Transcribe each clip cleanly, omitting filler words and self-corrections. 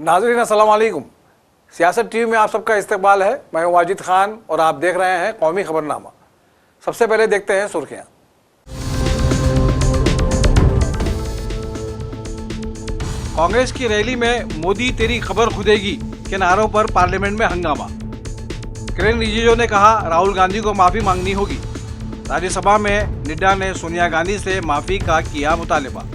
नाज़रीन अस्सलाम वालेकुम। सियासत टीवी में आप सबका इस्तकबाल है। मैं हूं वाजिद खान और आप देख रहे हैं कौमी खबरनामा। सबसे पहले देखते हैं सुर्खियां। कांग्रेस की रैली में मोदी तेरी खबर खुदेगी के नारों पर पार्लियामेंट में हंगामा। किरेन रिजिजू ने कहा राहुल गांधी को माफी मांगनी होगी। राज्यसभा में नड्डा ने सोनिया गांधी से माफी का किया मुतालबा।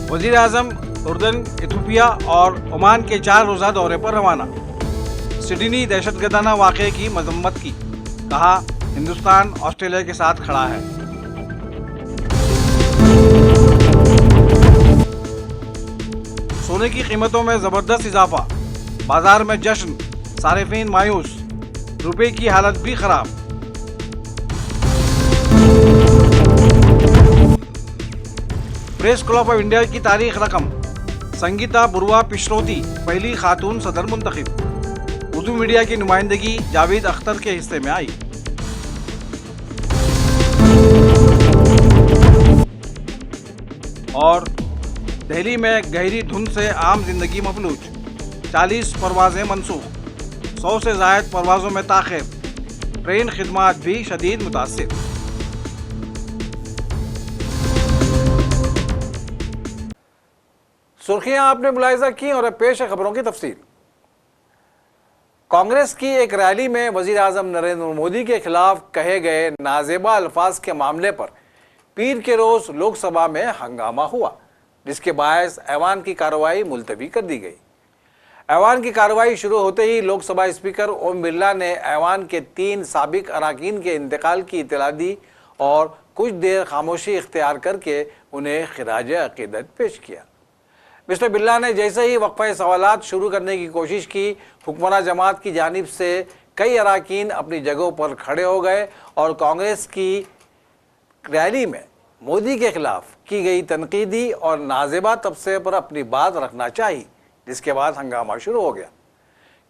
वजीर आजम उर्दन, इथियोपिया और ओमान के 4 रोज़ा दौरे पर रवाना। सिडनी दहशतगर्दाना वाक़े की मजम्मत की, कहा हिंदुस्तान ऑस्ट्रेलिया के साथ खड़ा है। सोने की कीमतों में जबरदस्त इजाफा, बाजार में जश्न, सारिफीन मायूस, रुपए की हालत भी खराब। प्रेस क्लब ऑफ इंडिया की तारीख रकम, संगीता बुरवा पिशरोती पहली खातून सदर मुंतखब। उर्दू मीडिया की नुमाइंदगी जावेद अख्तर के हिस्से में आई। और दिल्ली में गहरी धुंध से आम जिंदगी मफलूज, 40 परवाजें मनसूख, 100 से ज़ायद परवाजों में ताख़िर, ट्रेन खिदमात भी शदीद मुतासिर। सुर्खियां आपने मुलाहिजा की और अब पेश है खबरों की तफसील। कांग्रेस की एक रैली में वजीर आजम नरेंद्र मोदी के खिलाफ कहे गए नाजेबा अल्फाज के मामले पर पीर के रोज लोकसभा में हंगामा हुआ, जिसके बायस ऐवान की कार्रवाई मुलतवी कर दी गई। ऐवान की कार्रवाई शुरू होते ही लोकसभा स्पीकर ओम बिरला ने ऐवान के 3 साबिक अरकान के इंतकाल की इत्तला दी और कुछ देर खामोशी इख्तियार करके उन्हें खिराज अकीदत पेश किया। मिस्टर बिरला ने जैसे ही वक्फा सवालात शुरू करने की कोशिश की, हुक्मरान जमात की जानिब से कई अरकान अपनी जगहों पर खड़े हो गए और कांग्रेस की रैली में मोदी के खिलाफ की गई तनकीदी और नाजेबा तबसरे पर अपनी बात रखना चाहिए, जिसके बाद हंगामा शुरू हो गया।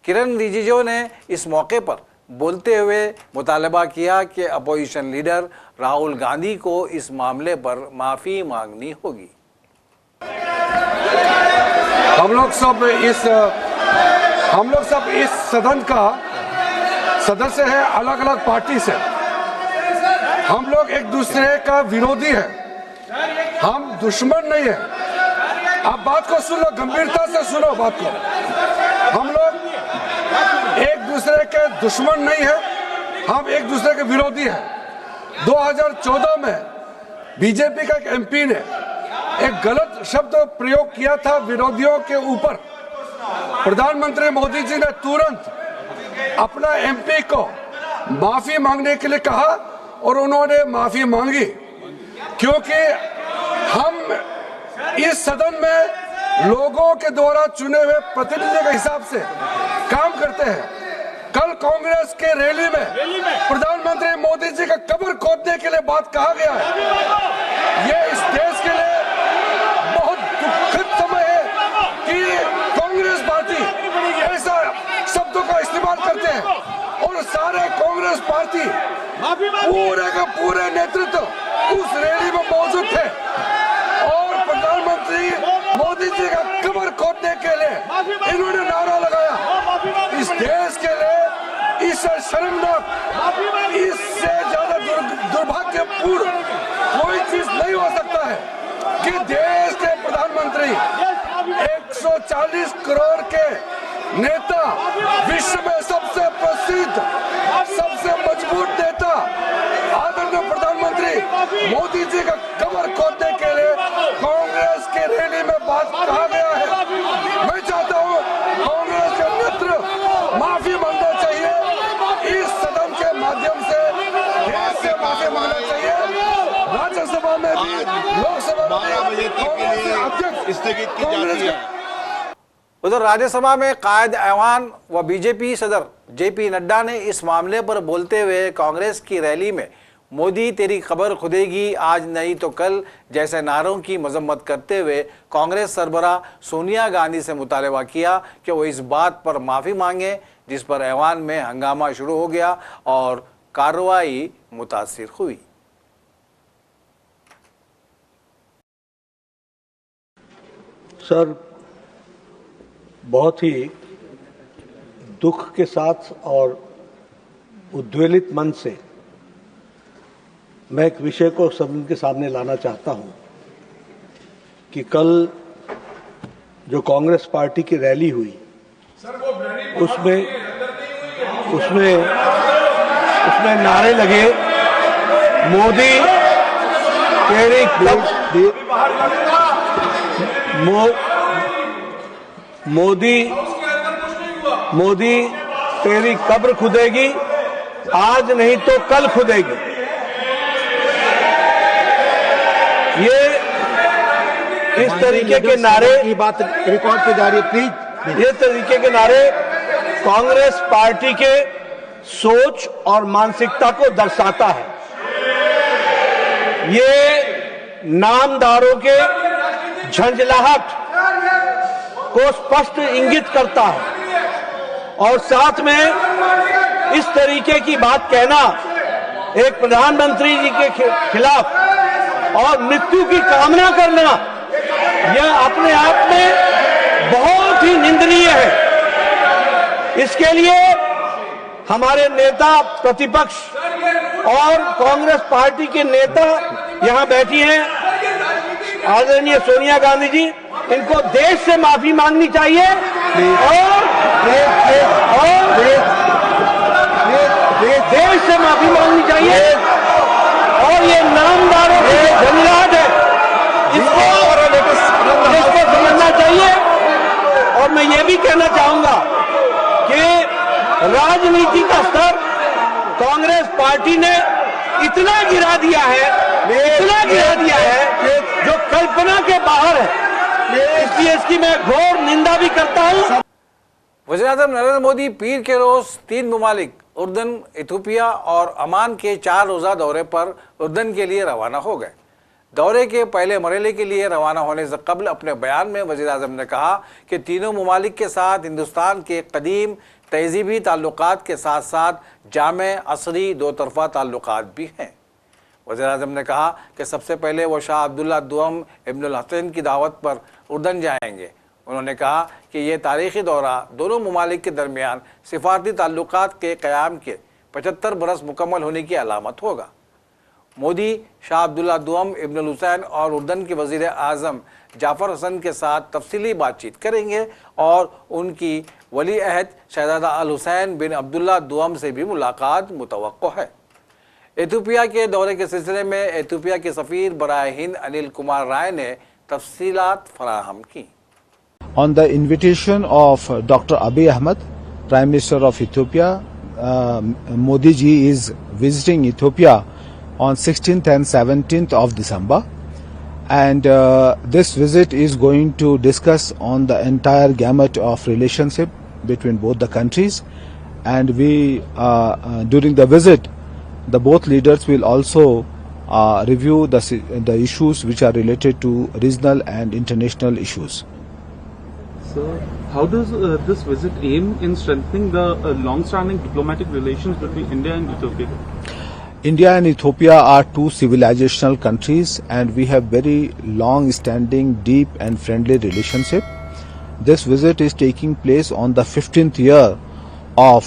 किरेन रिजिजू ने इस मौके पर बोलते हुए मुतालबा किया कि अपोजिशन लीडर राहुल गांधी को इस मामले पर माफ़ी मांगनी होगी। हम लोग सब इस सदन का सदस्य है, अलग अलग पार्टी से। हम लोग एक दूसरे का विरोधी है, हम दुश्मन नहीं है। आप बात को सुनो, गंभीरता से सुनो बात को। हम लोग एक दूसरे के दुश्मन नहीं है, हम एक दूसरे के विरोधी हैं। 2014 में बीजेपी का एक एमपी ने एक गलत शब्द प्रयोग किया था विरोधियों के ऊपर। प्रधानमंत्री मोदी जी ने तुरंत अपना एमपी को माफी मांगने के लिए कहा और उन्होंने माफी मांगी, क्योंकि हम इस सदन में लोगों के द्वारा चुने हुए प्रतिनिधि के हिसाब से काम करते हैं। कल कांग्रेस के रैली में प्रधानमंत्री मोदी जी का कब्र खोदने के लिए बात कहा गया है। ये इस देश के लिए बहुत दुखद समय है कि कांग्रेस पार्टी ऐसा शब्दों का इस्तेमाल करते हैं और सारे कांग्रेस पार्टी पूरे का पूरे नेतृत्व उस रैली में मौजूद थे और प्रधानमंत्री मोदी जी का कब्र खोदने के लिए इन्होंने नारा लगाया। इस देश के लिए इससे शर्मनाक, इससे ज्यादा दुर्भाग्यपूर्ण कोई चीज नहीं हो सकता है कि देश के प्रधानमंत्री 140 करोड़ के नेता, विश्व में सबसे प्रसिद्ध, सबसे मजबूत नेता आदरणीय प्रधानमंत्री मोदी जी का कब्र खोदने के लिए कांग्रेस के रैली में बात कहा गया है। मैं चाहता हूं कांग्रेस के नेतृत्व माफी मांगना चाहिए, इस सदन के माध्यम से देश से माफी मांगना चाहिए। राज्यसभा में भी, लोकसभा में भी कांग्रेस के अध्यक्ष उधर राज्यसभा में कायद ऐवान व बीजेपी सदर जेपी नड्डा ने इस मामले पर बोलते हुए कांग्रेस की रैली में मोदी तेरी खबर खुदेगी आज नहीं तो कल जैसे नारों की मजम्मत करते हुए कांग्रेस सरबराह सोनिया गांधी से मुतालबा किया कि वो इस बात पर माफ़ी मांगे, जिस पर ऐवान में हंगामा शुरू हो गया और कार्रवाई मुतासिर हुई। सर, बहुत ही दुख के साथ और उद्वेलित मन से मैं एक विषय को सबके सामने लाना चाहता हूं कि कल जो कांग्रेस पार्टी की रैली हुई उसमें नारे लगे, मोदी तेरी मोदी तेरी कब्र खुदेगी, आज नहीं तो कल खुदेगी। ये इस तरीके के नारे की बात रिकॉर्ड पे जा रही है, प्लीज। ये तरीके के नारे कांग्रेस पार्टी के सोच और मानसिकता को दर्शाता है। ये नामदारों के झंझलाहट को स्पष्ट इंगित करता है और साथ में इस तरीके की बात कहना एक प्रधानमंत्री जी के खिलाफ और मृत्यु की कामना करना, यह अपने आप में बहुत ही निंदनीय है। इसके लिए हमारे नेता प्रतिपक्ष और कांग्रेस पार्टी के नेता यहां बैठी हैं, आदरणीय सोनिया गांधी जी, इनको देश से माफी मांगनी चाहिए और देश से माफी मांगनी चाहिए और ये नामदारों की झंझलाहट है, इसको समझना चाहिए। और मैं ये भी कहना चाहूंगा कि राजनीति का स्तर कांग्रेस पार्टी ने इतना गिरा दिया है जो कल्पना के बाहर है, इसलिए इसकी मैं घोर निंदा भी करता हूं। वज़ीर-ए-आज़म नरेंद्र मोदी पीर के रोज 3 ममालिक उर्दन, इथियोपिया और अमान के 4 रोज़ा दौरे पर उर्दन के लिए रवाना हो गए। दौरे के पहले मरहले के लिए रवाना होने से कबल अपने बयान में वज़ीर-ए-आज़म ने कहा कि तीनों ममालिक के साथ हिंदुस्तान के कदीम तहजीबी ताल्लुकात के साथ साथ जामे असरी दो तरफ़ा ताल्लुकात भी हैं। वज़ीर-ए-आज़म ने कहा कि सबसे पहले वो शाह अब्दुल्ला दुअम इब्नुल हसन की दावत पर उर्दन जाएंगे। उन्होंने कहा कि ये तारीख़ी दौरा दोनों ममालिक के दरमियान सिफारती ताल्लुकात के क़याम के 75 बरस मुकम्मल होने की अलामत होगा। मोदी शाह अब्दुल्ला दुअम इब्नुल हुसैन और उर्दन के वज़ीर आज़म जाफ़र हसन के साथ तफसीली बातचीत करेंगे और उनकी वली अहद शहज़ादा अल हुसैन बिन अब्दुल्ला दुअम से भी मुलाकात मुतवक्को है। इथियोपिया के दौरे के सिलसिले में इथियोपिया के सफ़ीर बराए हिंद अनिल कुमार राय ने तफसीलात फराहम की। On the invitation of Dr. Abiy Ahmed, Prime Minister of Ethiopia, Modi ji is visiting Ethiopia on 16th and 17th of December, and this visit is going to discuss on the entire gamut of relationship between both the countries, and we during the visit the both leaders will also review the issues which are related to regional and international issues. So, how does this visit aim in strengthening the long-standing diplomatic relations between India and Ethiopia? India and Ethiopia are two civilizational countries, and we have very long-standing, deep and friendly relationship. This visit is taking place on the 15th year of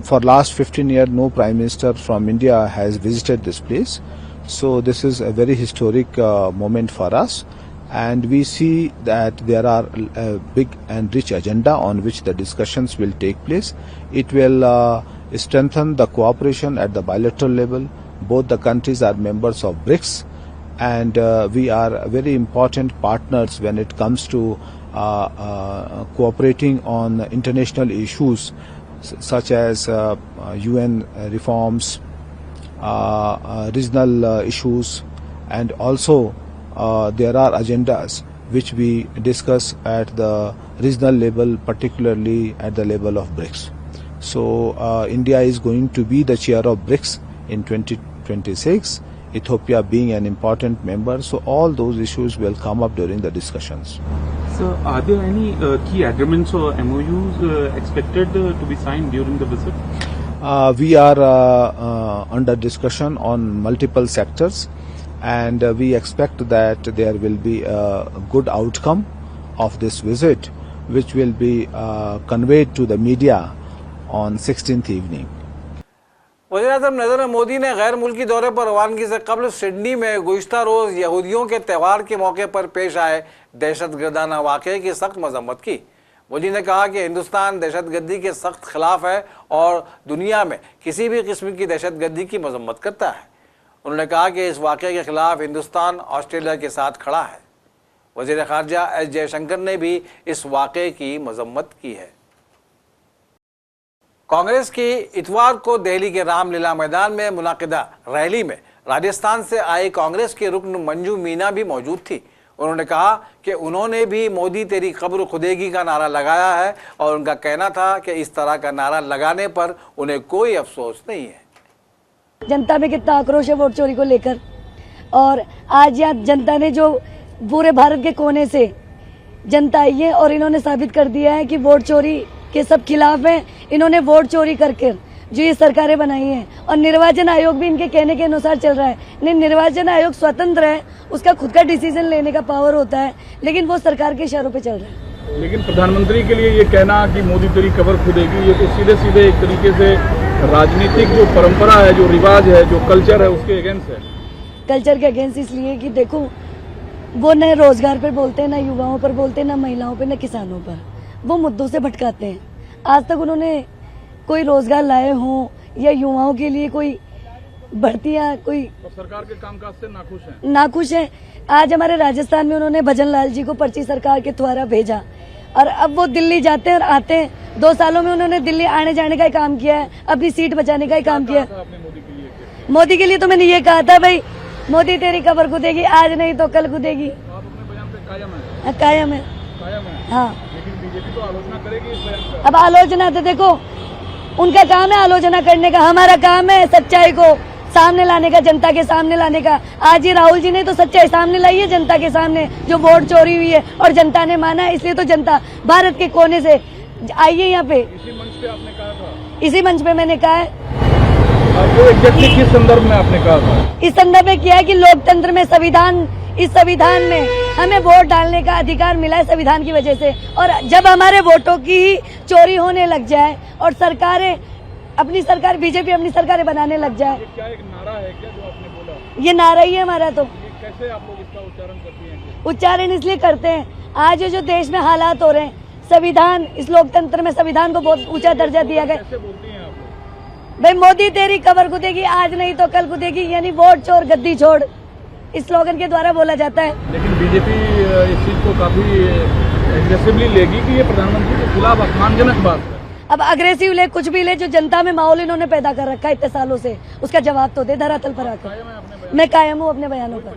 for last 15 years no Prime Minister from India has visited this place. So this is a very historic moment for us, and we see that there are a big and rich agenda on which the discussions will take place. It will strengthen the cooperation at the bilateral level. Both the countries are members of BRICS, and we are very important partners when it comes to cooperating on international issues such as UN reforms, regional issues, and also there are agendas which we discuss at the regional level, particularly at the level of BRICS. So India is going to be the chair of BRICS in 2026, Ethiopia being an important member, so all those issues will come up during the discussions. So are there any key agreements or MOUs expected to be signed during the visit? We are under discussion on multiple sectors. and we expect that there will be a good outcome of this visit, which will be conveyed to the media on 16th evening. वज़ीर-ए-आज़म नरेंद्र मोदी ने गैर मुल्की दौरे पर रवानगी से कबल Sydney में गुज़िश्ता रोज़ यहूदियों के त्यौहार के मौके पर पेश आए दहशतगर्दाना वाक़े की सख्त मजम्मत की। मोदी ने कहा कि हिंदुस्तान दहशतगर्दी के सख्त खिलाफ है और दुनिया में किसी भी किस्म की दहशतगर्दी की मजम्मत करता है। उन्होंने कहा कि इस वाक़े के खिलाफ हिंदुस्तान ऑस्ट्रेलिया के साथ खड़ा है। वज़ीर ख़ारजा एस जयशंकर ने भी इस वाक़े की मजम्मत की है। कांग्रेस की इतवार को दिल्ली के रामलीला मैदान में मुनाकिदा रैली में राजस्थान से आई कांग्रेस की रुकन मंजू मीना भी मौजूद थी। उन्होंने कहा कि उन्होंने भी मोदी तेरी कब्र खुदेगी का नारा लगाया है और उनका कहना था कि इस तरह का नारा लगाने पर उन्हें कोई अफसोस नहीं है। जनता में कितना आक्रोश है वोट चोरी को लेकर, और आज यहाँ जनता ने जो पूरे भारत के कोने से जनता आई है और इन्होंने साबित कर दिया है कि वोट चोरी के सब खिलाफ हैं। इन्होंने वोट चोरी करके जो ये सरकारें बनाई हैं, और निर्वाचन आयोग भी इनके कहने के अनुसार चल रहा है। नहीं, निर्वाचन आयोग स्वतंत्र है, उसका खुद का डिसीजन लेने का पावर होता है, लेकिन वो सरकार के इशारों पे चल रहा है। लेकिन प्रधानमंत्री के लिए ये कहना कि मोदी तेरी कब्र खुदेगी, ये तो सीधे सीधे एक तरीके से राजनीतिक जो परंपरा है, जो रिवाज है, जो कल्चर है, उसके अगेंस्ट है। कल्चर के अगेंस्ट इसलिए कि देखो, वो न रोजगार पर बोलते हैं, न युवाओं पर बोलते हैं, न महिलाओं पर, न किसानों पर। वो मुद्दों से भटकाते हैं। आज तक उन्होंने कोई रोजगार लाए हों या युवाओं के लिए कोई भर्तियां, कोई सरकार के कामकाज से नाखुश है। आज हमारे राजस्थान में उन्होंने भजन लाल जी को पर्ची सरकार के द्वारा भेजा, और अब वो दिल्ली जाते हैं और आते हैं। 2 सालों में उन्होंने दिल्ली आने जाने का ही काम किया है, अपनी सीट बचाने का ही काम किया है। मोदी के लिए तो मैंने ये कहा था, भाई मोदी तेरी कब्र खुदेगी, आज नहीं तो कल खुदेगी। कायम है। हाँ, बीजेपी तो आलोचना करेगी इस बयान पर। अब आलोचना तो देखो, उनका काम है आलोचना करने का, हमारा काम है सच्चाई को सामने लाने का, जनता के सामने लाने का। आज ही राहुल जी ने तो सच्चाई सामने लाई है जनता के सामने, जो वोट चोरी हुई है और जनता ने माना है। इसलिए तो जनता भारत के कोने से आई है यहाँ पे। इसी मंच पे आपने कहा था? इसी मंच पे मैंने कहा है। वो एग्जैक्टली किस संदर्भ में आपने कहा था? इस संदर्भ में किया है कि लोकतंत्र में इस संविधान में हमें वोट डालने का अधिकार मिला है संविधान की वजह से, और जब हमारे वोटों की चोरी होने लग जाए और सरकार बीजेपी अपनी सरकारें बनाने लग जाए। ये क्या एक नारा है क्या जो आपने बोला? ये नारा ही है हमारा। तो ये कैसे आप लोग इसका उच्चारण करती हैं? उच्चारण इसलिए करते हैं, आज जो देश में हालात हो रहे हैं, संविधान, इस लोकतंत्र में संविधान को बहुत ऊंचा दर्जा दिया गया। कैसे बोलती हैं आप लोग? भाई मोदी तेरी कब्र खुदेगी, आज नहीं तो कल खुदेगी, यानी वोट चोर गद्दी छोड़, इस स्लोगन के द्वारा बोला जाता है। लेकिन बीजेपी इस चीज को काफी एग्रेसिवली लेगी कि ये प्रधानमंत्री के खिलाफ अपमानजनक बात है। अब अग्रेसिव ले, कुछ भी ले, जो जनता में माहौल इन्होंने पैदा कर रखा है इतने सालों से, उसका जवाब तो दे धरातल पर आकर। मैं कायम हूँ अपने बयानों पर।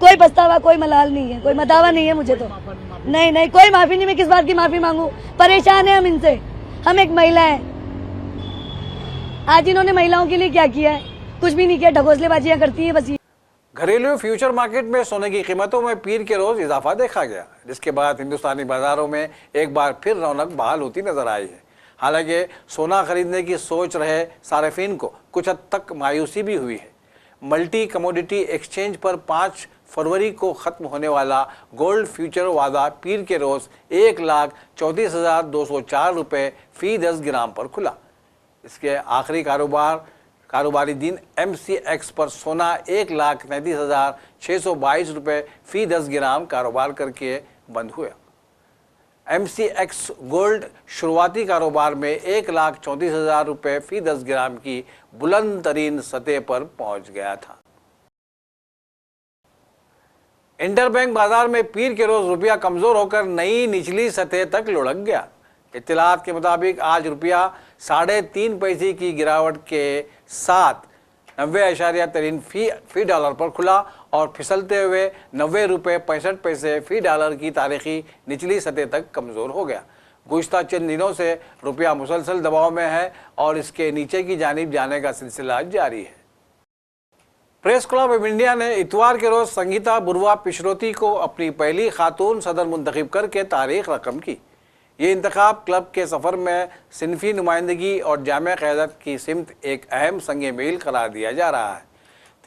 कोई पछतावा, कोई मलाल नहीं है, कोई मदावा नहीं है मुझे तो। नहीं, कोई माफी नहीं। मैं किस बात की माफी मांगू? परेशान है हम इनसे। हम एक महिला है। आज इन्होंने महिलाओं के लिए क्या किया है? कुछ भी नहीं किया, ढकोसलेबाजियां करती है बस। घरेलू फ्यूचर मार्केट में सोने की कीमतों में पीर के रोज इजाफा देखा गया, जिसके बाद हिंदुस्तानी बाजारों में एक बार फिर रौनक बहाल होती नजर आई है। हालांकि सोना खरीदने की सोच रहे सार्फिन को कुछ हद तक मायूसी भी हुई है। मल्टी कमोडिटी एक्सचेंज पर 5 फरवरी को ख़त्म होने वाला गोल्ड फ्यूचर वादा पीर के रोज़ 1,34,204 रुपये फ़ी 10 ग्राम पर खुला। इसके आखिरी कारोबारी दिन MCX पर सोना 1,33,622 रुपये फ़ी 10 ग्राम कारोबार करके बंद हुआ। MCX गोल्ड शुरुआती कारोबार में 1,34,000 रुपये फ़ी 10 ग्राम की बुलंद तरीन सतह पर पहुंच गया था। इंटरबैंक बाजार में पीर के रोज रुपया कमजोर होकर नई निचली सतह तक लुढ़क गया। इत्तलात के मुताबिक आज रुपया 3.5 पैसे की गिरावट के साथ 90.3 फी डॉलर पर खुला और फिसलते हुए 90 रुपये 65 पैसे फी डॉलर की तारीखी निचली सतह तक कमज़ोर हो गया। गुज़िश्ता चंद दिनों से रुपया मुसलसल दबाव में है और इसके नीचे की जानिब जाने का सिलसिला जारी है। प्रेस क्लब ऑफ इंडिया ने इतवार के रोज़ संगीता बुरवा पिशरोती को अपनी पहली खातून सदर मुंतखब करके तारीख रकम की। ये इंतखाब क्लब के सफ़र में सिनफी नुमाइंदगी और जामे क़यादत की सिमत एक अहम संग मील करार दिया जा रहा है।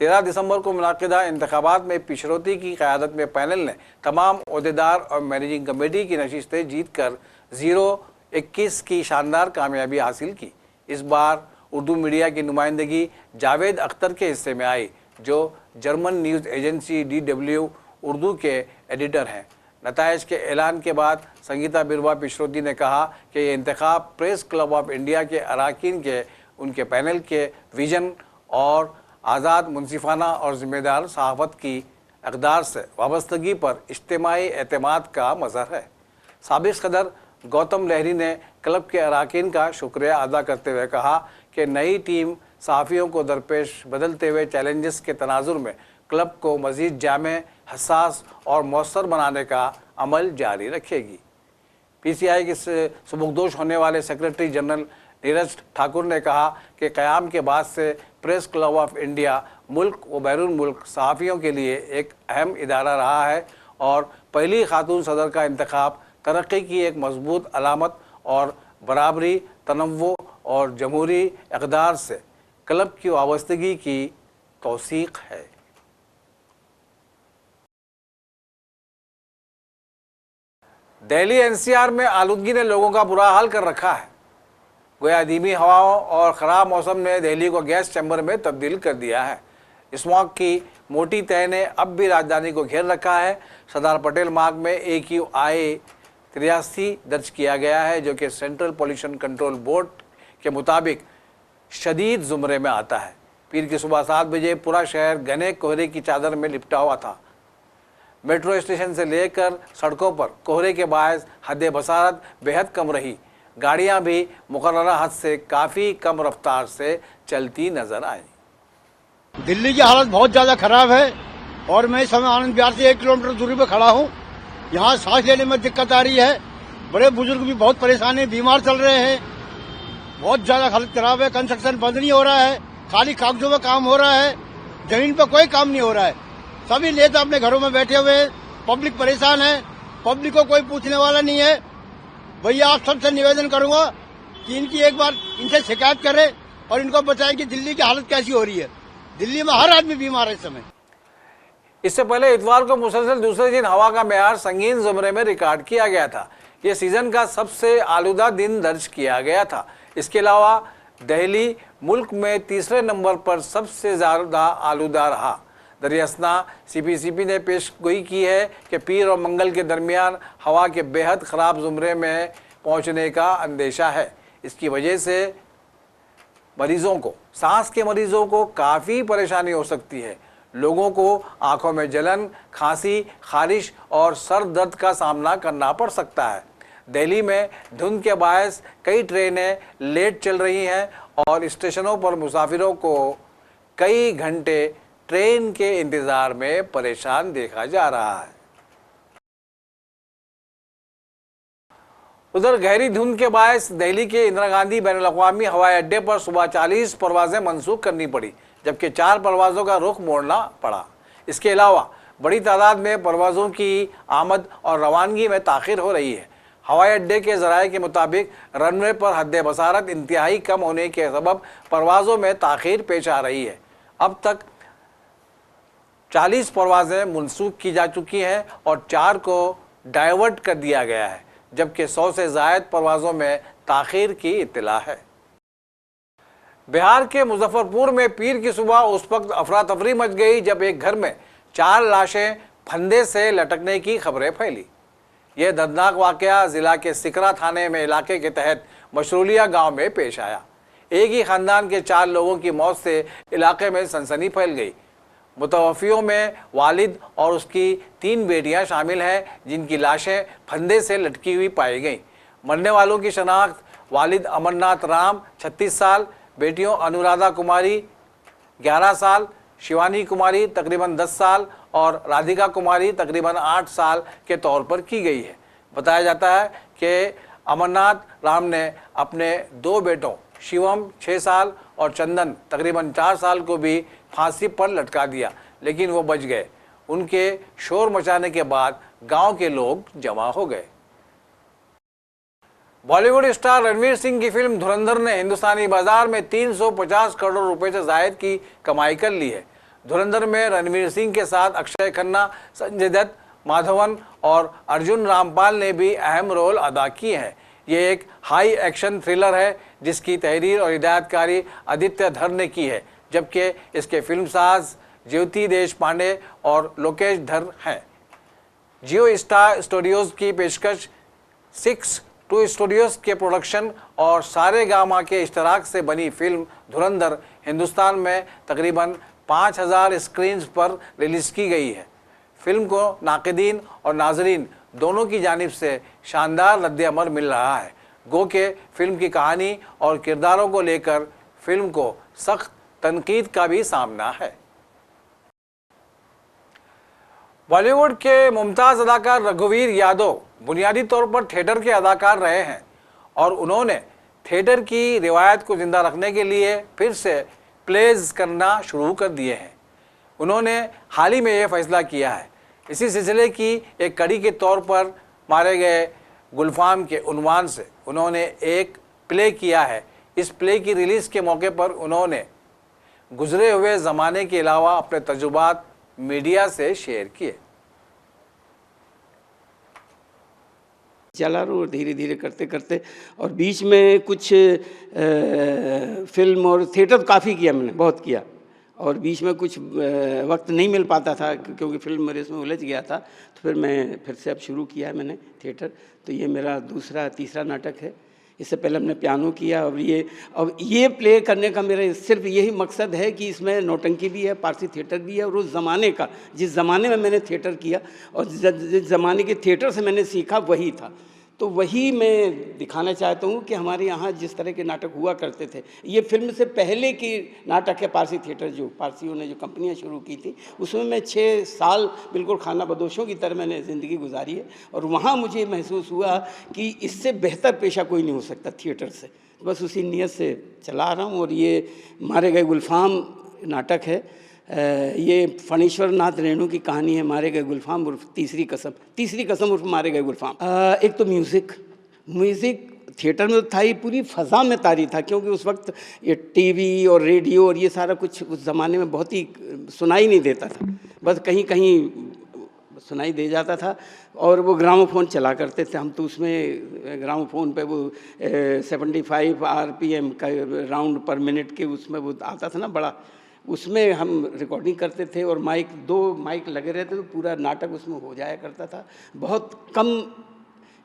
13 दिसंबर को मुनाकिदा इंतखाबात में पिछड़ोती की क़यादत में पैनल ने तमाम ओहदेदार और मैनेजिंग कमेटी की नशिस्तें जीत कर 0-21 की शानदार कामयाबी हासिल की। इस बार उर्दू मीडिया की नुमाइंदगी जावेद अख्तर के हिस्से में आई, जो German news agency DW Urdu के एडिटर हैं। नताइज के ऐलान के बाद संगीता बिरवा पिछड़ोती ने कहा कि ये इंतखाब प्रेस क्लब ऑफ इंडिया के अरकान के उनके पैनल के विजन और आज़ाद, मुनसिफाना और ज़िम्मेदार सहाफ़त की अक़दार से वाबस्तगी पर इज्तिमाई एतमाद का मज़हर है। साबिक़ सदर गौतम लहरी ने क्लब के अरकान का शुक्रिया अदा करते हुए कहा कि नई टीम सहाफ़ियों को दरपेश बदलते हुए चैलेंजेस के तनाजुर में क्लब को मज़ीद जामे, हसास और मौसर बनाने का अमल जारी रखेगी। PCI के सुबुकदोश होने वाले सेक्रेटरी जनरल नीरज ठाकुर ने कहा कि क़याम के बाद से प्रेस क्लब ऑफ इंडिया मुल्क व बैरून मुल्क सहाफ़ियों के लिए एक अहम इदारा रहा है और पहली खातून सदर का इंतखाब तरक्की की एक मजबूत अलामत और बराबरी, तनव्वुर और जमहूरी इक़दार से क्लब की वाबस्तगी की तौसीक़ है। दिल्ली NCR में आलूदगी ने लोगों का बुरा हाल कर रखा है। गोया धीमी हवाओं और ख़राब मौसम ने दिल्ली को गैस चैम्बर में तब्दील कर दिया है। स्मॉग की मोटी तह ने अब भी राजधानी को घेर रखा है। सरदार पटेल मार्ग में AQI 83 दर्ज किया गया है, जो कि सेंट्रल पोल्यूशन कंट्रोल बोर्ड के मुताबिक शदीद ज़ुमरे में आता है। पीर की सुबह 7 बजे पूरा शहर घने कोहरे की चादर में लिपटा हुआ था। मेट्रो स्टेशन से लेकर सड़कों पर कोहरे के बायस हद बसारत बेहद कम रही। गाड़ियां भी मुकर्ररा हद से काफ़ी कम रफ्तार से चलती नजर आई। दिल्ली की हालत बहुत ज़्यादा खराब है और मैं इस समय आनंद विहार से 1 किलोमीटर दूरी पर खड़ा हूँ। यहाँ सांस लेने में दिक्कत आ रही है। बड़े बुजुर्ग भी बहुत परेशान हैं, बीमार चल रहे हैं। बहुत ज़्यादा हालत खराब है। कंस्ट्रक्शन बंद नहीं हो रहा है, खाली कागजों में काम हो रहा है, जमीन पर कोई काम नहीं हो रहा है। सभी नेता अपने घरों में बैठे हुए हैं, पब्लिक परेशान है, पब्लिक को कोई पूछने वाला नहीं है। भैया आप सबसे निवेदन करूंगा कि इनकी एक बार इनसे शिकायत करें और इनको बताएं कि दिल्ली की हालत कैसी हो रही है। दिल्ली में हर आदमी बीमार है इस समय। इससे पहले इतवार को मुसलसल दूसरे दिन हवा का मेयार संगीन ज़ुमरे में रिकॉर्ड किया गया था। ये सीजन का सबसे आलूदा दिन दर्ज किया गया था। इसके अलावा दिल्ली मुल्क में तीसरे नंबर पर सबसे ज़्यादा आलूदा रहा। दरियासना CPCP ने पेशगोई की है कि पीर और मंगल के दरमियान हवा के बेहद ख़राब ज़ुमरे में पहुंचने का अंदेशा है। इसकी वजह से मरीज़ों को, सांस के मरीज़ों को काफ़ी परेशानी हो सकती है। लोगों को आंखों में जलन, खांसी, खारिश और सर दर्द का सामना करना पड़ सकता है। दिल्ली में धुंध के बायस कई ट्रेनें लेट चल रही हैं और स्टेशनों पर मुसाफिरों को कई घंटे ट्रेन के इंतजार में परेशान देखा जा रहा है। उधर गहरी धुंध के बायस दिल्ली के इंदिरा गांधी बैनुल-अक़वामी हवाई अड्डे पर सुबह 40 परवाजें मनसूख करनी पड़ी, जबकि 4 परवाज़ों का रुख मोड़ना पड़ा। इसके अलावा बड़ी तादाद में परवाज़ों की आमद और रवानगी में ताख़ीर हो रही है। हवाई अड्डे के ज़राए के मुताबिक रनवे पर हद बसारत इंतहाई कम होने के सबब परवाज़ों में ताख़ीर पेश आ रही है। अब तक 40 परवाज़ें मनसूख की जा चुकी हैं और 4 को डाइवर्ट कर दिया गया है, जबकि 100 से ज़ायद परवाज़ों में ताख़ीर की इत्तला है। बिहार के मुजफ्फरपुर में पीर की सुबह उस वक्त अफरा तफरी मच गई जब एक घर में 4 लाशें फंदे से लटकने की खबरें फैली। यह दर्दनाक वाक़या ज़िला के सिकरा थाने में इलाके के तहत मशरूलिया गांव में पेश आया। एक ही ख़ानदान के 4 लोगों की मौत से इलाके में सनसनी फैल गई। मुतवफ़ियों में वालिद और उसकी 3 बेटियां शामिल हैं, जिनकी लाशें फंदे से लटकी हुई पाई गईं। मरने वालों की शनाख्त वालिद अमरनाथ राम 36 साल, बेटियों अनुराधा कुमारी 11 साल, शिवानी कुमारी तकरीबन 10 साल और राधिका कुमारी तकरीबन 8 साल के तौर पर की गई है। बताया जाता है कि अमरनाथ राम ने अपने 2 बेटों शिवम 6 साल और चंदन तकरीबन 4 साल को भी फांसी पर लटका दिया, लेकिन वो बच गए। उनके शोर मचाने के बाद गांव के लोग जमा हो गए। बॉलीवुड स्टार रणवीर सिंह की फिल्म धुरंधर ने हिंदुस्तानी बाजार में 350 करोड़ रुपए से ज़ायद की कमाई कर ली है। धुरंधर में रणवीर सिंह के साथ अक्षय खन्ना, संजय दत्त, माधवन और अर्जुन रामपाल ने भी अहम रोल अदा किए हैं। ये एक हाई एक्शन थ्रिलर है जिसकी तहरीर और हिदायतकारी आदित्य धर ने की है, जबकि इसके फिल्मसाज ज्योति देशपांडे और लोकेश धर हैं। जियो स्टार स्टूडियोज की पेशकश 6-2 स्टूडियोज के प्रोडक्शन और सारेगामा के इश्तराक से बनी फिल्म धुरंधर हिंदुस्तान में तकरीबन 5000 स्क्रीन्स पर रिलीज की गई है। फिल्म को नाक़िदीन और नाजरीन दोनों की जानिब से शानदार रद्द-ए-अमल मिल रहा है। गो के फिल्म की कहानी और किरदारों को लेकर फिल्म को सख्त तनकीद का भी सामना है। बॉलीवुड के मुमताज़ अदाकार रघुवीर यादव बुनियादी तौर पर थिएटर के अदाकार रहे हैं और उन्होंने थिएटर की रिवायत को जिंदा रखने के लिए फिर से प्लेज करना शुरू कर दिए हैं। उन्होंने हाल ही में यह फैसला किया है। इसी सिलसिले की एक कड़ी के तौर पर मारे गए गुलफाम के उन्वान से उन्होंने एक प्ले किया है। इस प्ले की रिलीज़ के मौके पर उन्होंने गुजरे हुए ज़माने के अलावा अपने तजुर्बात मीडिया से शेयर किए। चला रहा धीरे धीरे करते करते, और बीच में कुछ फिल्म और थिएटर काफ़ी किया मैंने, बहुत किया, और बीच में कुछ वक्त नहीं मिल पाता था क्योंकि फिल्म मेरे इसमें उलझ गया था। तो फिर मैं फिर से अब शुरू किया है मैंने थिएटर। तो ये मेरा तीसरा नाटक है। इससे पहले हमने पियानो किया। अब ये प्ले करने का मेरा सिर्फ यही मकसद है कि इसमें नौटंकी भी है, पारसी थिएटर भी है, और उस ज़माने का, जिस ज़माने में मैंने थिएटर किया और जिस ज़माने के थिएटर से मैंने सीखा वही था। तो वही मैं दिखाना चाहता हूँ कि हमारे यहाँ जिस तरह के नाटक हुआ करते थे। ये फिल्म से पहले की नाटक है पारसी थिएटर, जो पारसियों ने जो कंपनियाँ शुरू की थी, उसमें मैं 6 साल बिल्कुल खाना बदोशों की तरह मैंने ज़िंदगी गुजारी है। और वहाँ मुझे महसूस हुआ कि इससे बेहतर पेशा कोई नहीं हो सकता थिएटर से। बस उसी नीयत से चला रहा हूँ। और ये मारे गए गुलफाम नाटक है। ये फणीश्वर नाथ रेणु की कहानी है, मारे गए गुलफाम उर्फ तीसरी कसम उर्फ मारे गए गुलफाम। एक तो म्यूज़िक थिएटर में तो था ही, पूरी फ़ज़ा में तारी था, क्योंकि उस वक्त ये टीवी और रेडियो और ये सारा कुछ उस ज़माने में बहुत ही सुनाई नहीं देता था, बस कहीं कहीं सुनाई दे जाता था। और वो ग्रामोफोन चला करते थे हम, तो उसमें ग्रामोफोन पे वो 75 RPM का राउंड पर मिनट के उसमें वो आता था ना बड़ा, उसमें हम रिकॉर्डिंग करते थे। और 2 माइक लगे रहते तो पूरा नाटक उसमें हो जाया करता था। बहुत कम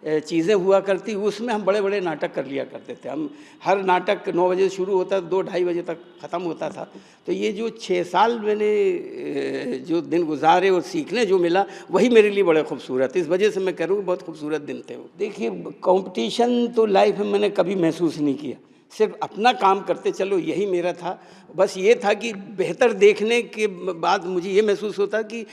चीज़ें हुआ करती, उसमें हम बड़े बड़े नाटक कर लिया करते थे। हम हर नाटक 9 बजे शुरू होता, 2-2:30 बजे तक ख़त्म होता था। तो ये जो 6 साल मैंने जो दिन गुजारे और सीखने जो मिला, वही मेरे लिए बड़े खूबसूरत। इस वजह से मैं कह रहा हूँ बहुत खूबसूरत दिन थे वो। देखिए, कंपटीशन तो लाइफ में मैंने कभी महसूस नहीं किया, सिर्फ अपना काम करते चलो, यही मेरा था। बस ये था कि बेहतर देखने के बाद मुझे ये महसूस होता कि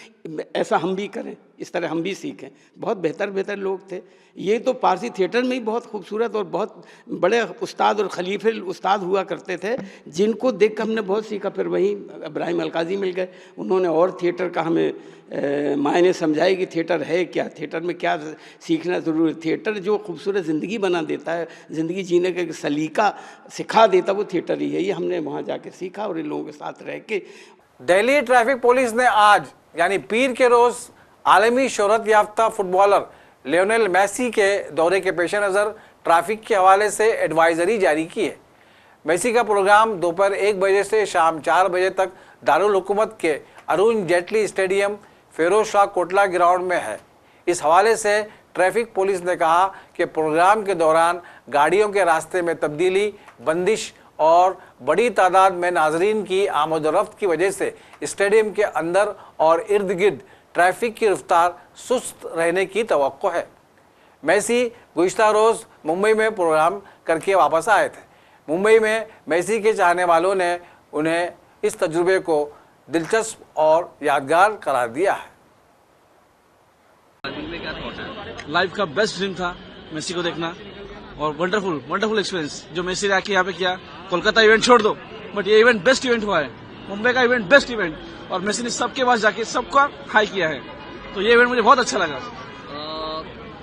ऐसा हम भी करें, इस तरह हम भी सीखें। बहुत बेहतर लोग थे। ये तो पारसी थिएटर में ही बहुत खूबसूरत और बहुत बड़े उस्ताद और खलीफे उस्ताद हुआ करते थे, जिनको देख कर हमने बहुत सीखा। फिर वहीं इब्राहिम अलकाजी मिल गए, उन्होंने और थिएटर का हमें मायने समझाई कि थिएटर है क्या, थिएटर में क्या सीखना ज़रूरी है। थिएटर जो खूबसूरत ज़िंदगी बना देता है, ज़िंदगी जीने का एक सलीका सिखा देता, वो थिएटर ही है। ये हमने वहाँ जाके सीखा और इन लोगों के साथ रह के। दिल्ली ट्रैफिक पुलिस ने आज यानी पीर के रोज़ आलमी शोहरत याफ्ता फुटबॉलर लियोनेल मेसी के दौरे के पेश नज़र ट्रैफिक के हवाले से एडवाइजरी जारी की है। मेसी का प्रोग्राम दोपहर 1 बजे से शाम 4 बजे तक दारुल हुकूमत के अरुण जेटली स्टेडियम फिरोज शाह कोटला ग्राउंड में है। इस हवाले से ट्रैफिक पुलिस ने कहा कि प्रोग्राम के दौरान गाड़ियों के रास्ते में तब्दीली, बंदिश और बड़ी तादाद में नाजरीन की आमद-ओ-रफ्त की वजह से स्टेडियम के अंदर और इर्द गिर्द ट्रैफिक की रफ्तार सुस्त रहने की तवक्को है। मेसी गुज़िश्ता रोज़ मुंबई में प्रोग्राम करके वापस आए थे। मुंबई में मेसी के चाहने वालों ने उन्हें इस तजुर्बे को दिलचस्प और यादगार करार दिया है। लाइफ का बेस्ट ड्रीम था मेसी को देखना, और वंडरफुल एक्सपीरियंस जो मेसी ने आके यहाँ पे किया। कोलकाता इवेंट छोड़ दो, बट ये इवेंट बेस्ट इवेंट हुआ है। मुंबई का इवेंट बेस्ट इवेंट, और मेसी ने सबके पास जाके सबका हाई किया है। तो ये इवेंट मुझे बहुत अच्छा लगा।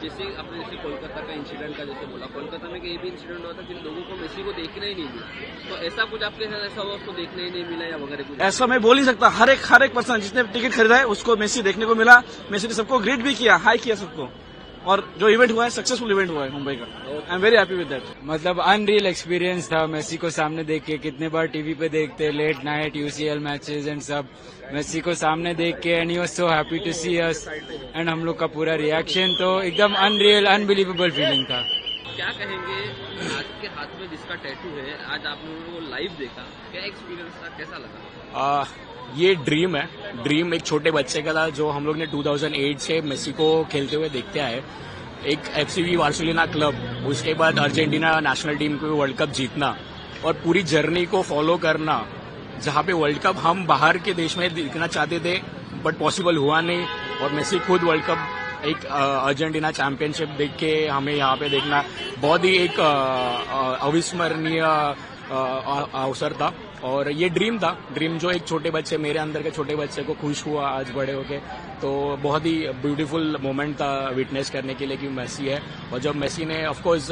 जैसे आपने जैसे कोलकाता का इंसिडेंट का जैसे बोला, कोलकाता में ये भी इंसिडेंट हुआ था कि लोगों को मेसी को देखना ही नहीं मिला, तो ऐसा कुछ आपके साथ ऐसा हुआ उसको देखने ही नहीं मिला या वगैरह कुछ? ऐसा मैं बोल नहीं सकता, हर एक पर्सन जिसने टिकट खरीदा है उसको मेसी देखने को मिला। मेसी ने सबको ग्रीट भी किया, हाई किया सबको, और जो इवेंट हुआ है सक्सेसफुल इवेंट हुआ है मुंबई का। I am very happy with that. मतलब अनरियल एक्सपीरियंस था मेसी को सामने देख के। कितने बार टीवी पे देखते, late night UCL matches and सब, मेसी को सामने देख के and he was so happy to see us and हम लोग का पूरा रिएक्शन तो एकदम अनरियल अनबिलीवेबल फीलिंग था। क्या कहेंगे आपके हाथ में जिसका टैटू है, आज आप लोगों को लाइव देखा, क्या एक्सपीरियंस था, कैसा लगा? ये ड्रीम है, ड्रीम एक छोटे बच्चे का था जो हम लोग ने 2008 से मेसी को खेलते हुए देखते आए। एक एफसीवी बार्सिलोना क्लब, उसके बाद अर्जेंटीना नेशनल टीम को वर्ल्ड कप जीतना और पूरी जर्नी को फॉलो करना, जहां पे वर्ल्ड कप हम बाहर के देश में देखना चाहते थे बट पॉसिबल हुआ नहीं, और मेसी खुद वर्ल्ड कप एक अर्जेंटीना चैंपियनशिप देख के हमें यहाँ पे देखना बहुत ही एक अविस्मरणीय अवसर था। और ये ड्रीम था, ड्रीम जो एक छोटे बच्चे, मेरे अंदर के छोटे बच्चे को खुश हुआ आज बड़े होके, तो बहुत ही ब्यूटीफुल मोमेंट था विटनेस करने के लिए कि मेसी है। और जब मेसी ने ऑफ कोर्स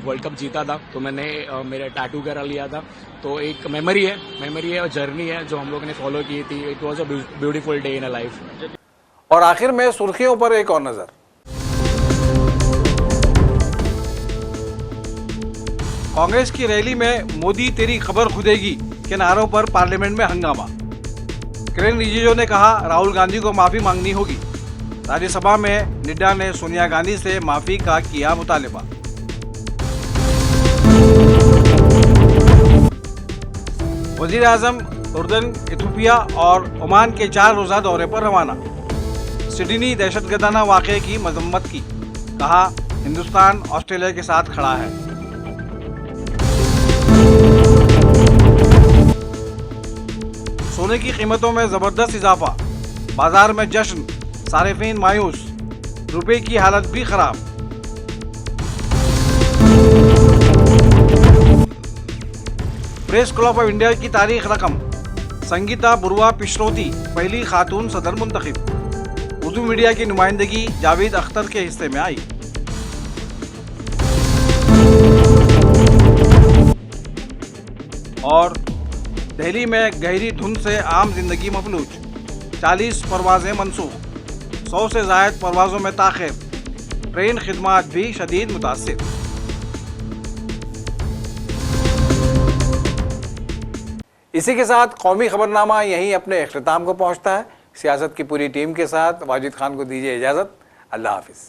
वर्ल्ड कप जीता था तो मैंने मेरा टैटू करा लिया था, तो एक मेमोरी है और जर्नी है जो हम लोगों ने फॉलो की थी। It was a beautiful day in a life. और आखिर में सुर्खियों पर एक और नजर। कांग्रेस की रैली में मोदी तेरी खबर खुदेगी के नारों पर पार्लियामेंट में हंगामा। किरेन रिजिजू ने कहा राहुल गांधी को माफी मांगनी होगी। राज्यसभा में नड्डा ने सोनिया गांधी से माफी का किया मुतालिबा। वजीर आजम उर्दन, इथियोपिया और ओमान के 4 रोजा दौरे पर रवाना। सिडनी दहशतगर्दाना वाक़े की मजम्मत की, कहा हिंदुस्तान ऑस्ट्रेलिया के साथ खड़ा है। सोने की कीमतों में जबरदस्त इजाफा, बाजार में जश्न, सारिफीन मायूस, रुपए की हालत भी खराब। प्रेस क्लब ऑफ इंडिया की तारीख रकम, संगीता बुरवा पिशरोती पहली खातून सदर मुंतखब। उर्दू मीडिया की नुमाइंदगी जावेद अख्तर के हिस्से में आई। और दिल्ली में गहरी धुंध से आम जिंदगी मफलूज, 40 परवाजें मनसूख, 100 से ज़ायद परवाजों में ताख़िर, ट्रेन खिदमात भी शदीद मुतासिर। इसी के साथ कौमी खबरनामा यहीं अपने इख्तिताम को पहुंचता है। सियासत की पूरी टीम के साथ वाजिद खान को दीजिए इजाज़त। अल्लाह हाफिज़।